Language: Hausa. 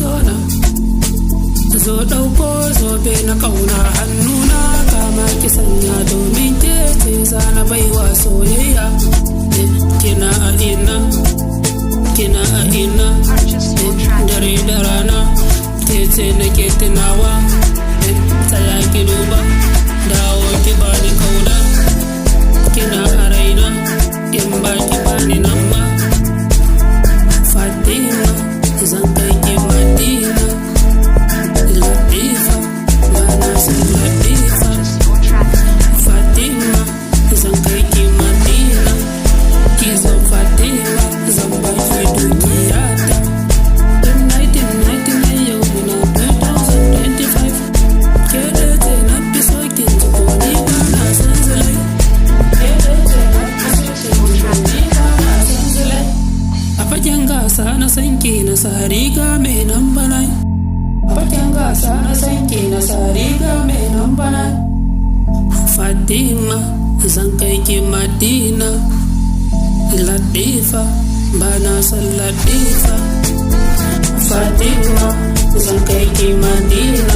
sona. Zo ɗauko zobe na ƙauna hannuna kama ki sanya domin ke ce zana baiwa soyayya. Kina a ina, kina a ina, dare da rana ke ce nake tunawa. Tsaya ki duba, dawo ki bani kauna. Kina a raina, in ba ki bani nan ma. Fatima, zan kai ki Madina. Latifa, bana san Latifa. Fatima, zan kai ki Madina. Ki zan Fatima, zan ba ki dukiyata. Tun 1999 yau muna 2025. Ke da ce na fi so kin ji ko ni ba na san zulai. Ke da ce na fi so kin ji ko ni ba na san zulai. A fagen gasa na san ki na sa riga mai nan banai. Fagen gasa na san ki na sa riga mai nan banai. Fatima, zan kai ki Madina. Latifa, bana san Latifa. Fatima, zan kai ki Madina.